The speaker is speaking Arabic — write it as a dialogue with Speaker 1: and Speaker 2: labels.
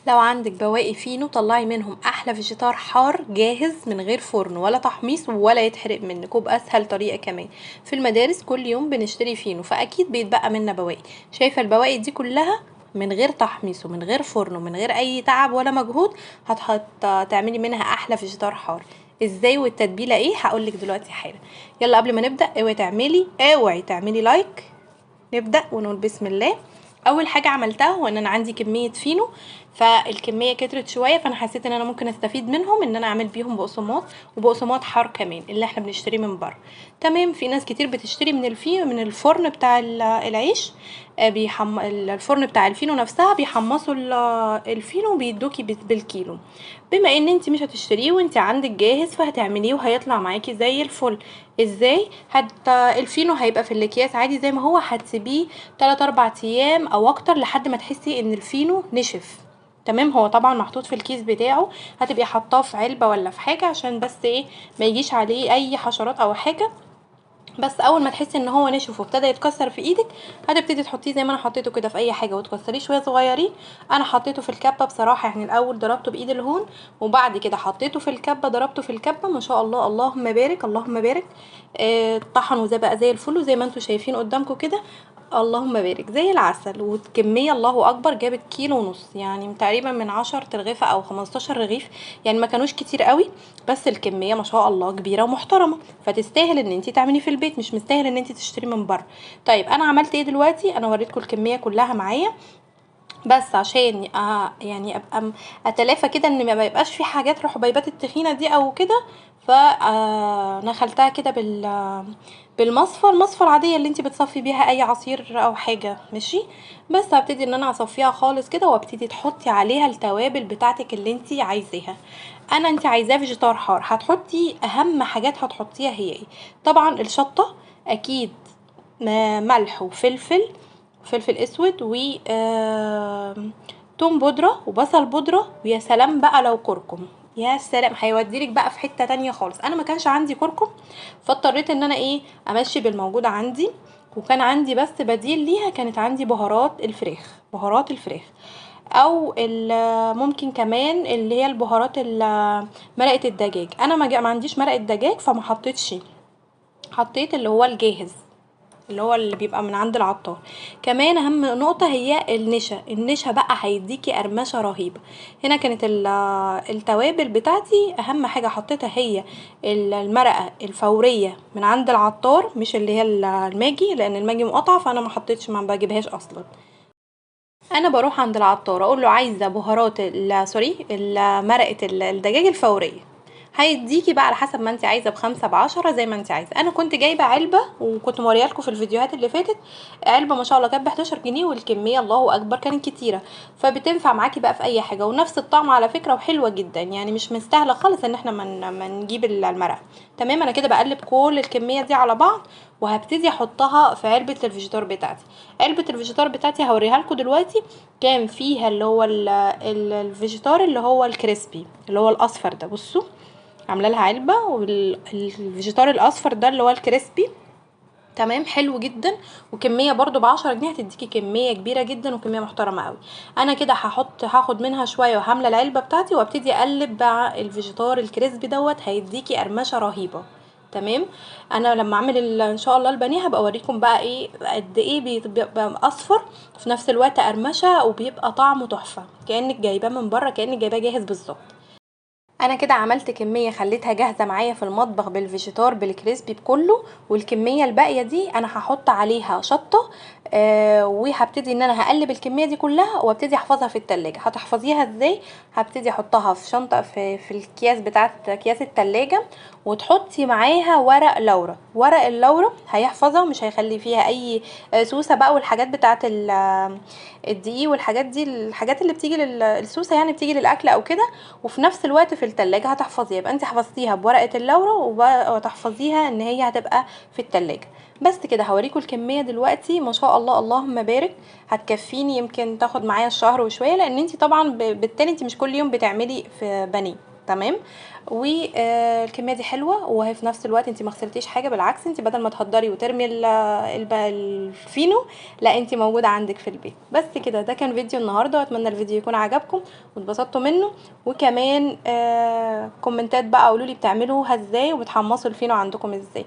Speaker 1: لو عندك بواقي فينو طلعي منهم احلى فيجيتار حار جاهز من غير فرن ولا تحميص ولا يتحرق منك، وباسهل طريقه كمان. في المدارس كل يوم بنشتري فينو، فاكيد بيتبقى منا بواقي. شايفه البواقي دي كلها من غير تحميص ومن غير فرن ومن غير اي تعب ولا مجهود، تعملي منها احلى فيجيتار حار. ازاي والتتبيله ايه هقولك دلوقتي حالا. يلا قبل ما نبدا اوعي تعملي لايك. نبدأ ونقول بسم الله. اول حاجة عملتها هو ان انا عندي كمية فينو، فالكمية كترت شوية، فانا حسيت ان انا ممكن استفيد منهم ان انا اعمل بيهم بقسماط، وبقسماط حار كمان اللي احنا بنشتريه من بره. تمام. في ناس كتير بتشتري من الفرن بتاع العيش. الفرن بتاع الفينو نفسها بيحمصوا الفينو وبيدوكي بالكيلو. بما ان انت مش هتشتريه وانت عندك جاهز، فهتعمليه وهيطلع معاكي زي الفل. ازاي؟ الفينو هيبقى في الاكياس عادي زي ما هو، هتسيبيه 3 4 ايام او اكتر لحد ما تحسي ان الفينو نشف. تمام. هو طبعا محطوط في الكيس بتاعه، هتبقي حاطاه في علبه ولا في حاجه عشان بس ايه ما يجيش عليه اي حشرات او حاجه. بس اول ما تحسي ان هو نشف وابتدى يتكسر في ايدك، هتبتدي تحطيه زي ما انا حطيته كده في اي حاجه وتكسريه شويه صغيرين. انا حطيته في الكبه بصراحه، يعني الاول ضربته بايد الهون، وبعد كده حطيته في الكبه ضربته في الكبه. ما شاء الله اللهم بارك اللهم بارك. طحن وزي بقى زي الفل، وزي ما انتم شايفين قدامكم كده. اللهم بارك زي العسل. والكميه الله اكبر جابت كيلو ونص، يعني تقريبا من 10 ترغيفه او 15 رغيف. يعني ما كانوش كتير قوي، بس الكميه ما شاء الله كبيره ومحترمه، فتستاهل ان انت تعملي في البيت، مش مستاهل ان انت تشتري من بره. طيب انا عملت ايه دلوقتي؟ انا وريتكم الكميه كلها معايا، بس عشان يعني ابقى اتلافى كده ان ما يبقاش في حاجات حبيبات التخينه دي او كده. ف نخلتها كده بالمصفى، المصفى العاديه اللي انت بتصفي بيها اي عصير او حاجه، ماشي. بس هبتدي ان انا اصفيها خالص كده، وابتدي تحطي عليها التوابل بتاعتك اللي انت عايزاها. انت عايزاه فيجيتار حار، هتحطي اهم حاجات هتحطيها هي ايه؟ طبعا الشطه اكيد، ملح وفلفل، فلفل اسود و توم بودرة وبصل بودرة، ويا سلام بقى لو كركم. يا سلام، هيوديلك بقى في حتة تانية خالص. انا ما كانش عندي كركم، فاضطريت ان انا ايه امشي بالموجود عندي. وكان عندي بس بديل ليها، كانت عندي بهارات الفراخ، او ممكن كمان اللي هي البهارات مرقة الدجاج. انا ما عنديش مرقة دجاج، فما حطيتش، حطيت اللي هو الجاهز، اللي هو اللي بيبقى من عند العطار. كمان اهم نقطة هي النشا بقى هيديكي قرمشة رهيبة. هنا كانت التوابل بتاعتي اهم حاجة حطيتها هي المرقة الفورية من عند العطار، مش اللي هي الماجي، لان الماجي مقاطعة فانا ما حطيتش، ما بجيبهاش اصلا. انا بروح عند العطار اقول له عايزه بهارات مرقه الدجاج الفوريه، هيديكي بقى على حسب ما انت عايزه، ب5 ب10 زي ما انت عايزه. انا كنت جايبه علبه وكنت موريها لكم في الفيديوهات اللي فاتت. علبه ما شاء الله كانت ب11 جنيه، والكميه الله اكبر كانت كتيره، فبتنفع معاكي بقى في اي حاجه، ونفس الطعم على فكره، وحلوه جدا. يعني مش مستاهله خالص ان احنا من نجيب المرقه. تمام. انا كده بقلب كل الكميه دي على بعض، وهبتدي احطها في علبه الفيجيتار بتاعتي. علبه الفيجيتار بتاعتي هوريها لكم دلوقتي. كان فيها اللي هو الفيجيتار اللي هو الكريسبي اللي هو الاصفر ده، بصوا عامله لها علبه، والفيجيتار الاصفر ده اللي هو الكريسبي. تمام. حلو جدا، وكميه برضو ب10 جنيه هتديكي كميه كبيره جدا وكميه محترمه قوي. انا كده هاخد منها شويه وهملى العلبه بتاعتي، وابتدي اقلب مع الفيجيتار الكريسبي دوت، هيديكي قرمشه رهيبه. تمام. انا لما اعمل ان شاء الله البانيه هبقى اوريكم بقى ايه قد ايه بيبقى اصفر في نفس الوقت قرمشه، وبيبقى طعمه تحفه، كانك جايباه من بره، كانك جايباه جاهز بالظبط. انا كده عملت كميه خليتها جاهزه معايا في المطبخ بالفيجيتار بالكريسبي بكله، والكميه الباقيه دي انا هحط عليها شطه. وهبتدي ان انا هقلب الكميه دي كلها، وابتدي احفظها في التلاجة. هتحفظيها ازاي؟ هبتدي احطها في شنطه في الكياس بتاعت اكياس التلاجة، وتحطي معاها ورق لورا. ورق اللورا هيحفظها، مش هيخلي فيها اي سوسه بقى، والحاجات بتاعت الدقيق والحاجات دي، الحاجات اللي بتيجي السوسه يعني بتيجي للاكل او كده. وفي نفس الوقت في التلاجة هتحفظيها، يبقى انت حفظتيها بورقة اللورا، وتحفظيها ان هي هتبقى في التلاجة. بس كده هوريكم الكمية دلوقتي، ما شاء الله اللهم بارك. هتكفيني، يمكن تاخد معايا الشهر وشوية، لان انت طبعا بالتالي انت مش كل يوم بتعملي في بانيه. تمام. والكميه دي حلوه، وهي في نفس الوقت انت ما خسرتيش حاجه، بالعكس انت بدل ما تهدري وترمي الفينو، لا انت موجوده عندك في البيت. بس كده، ده كان فيديو النهارده، واتمنى الفيديو يكون عجبكم واتبسطتوا منه. وكمان كومنتات بقى قولوا لي بتعملوها ازاي وبتحمصوا الفينو عندكم ازاي.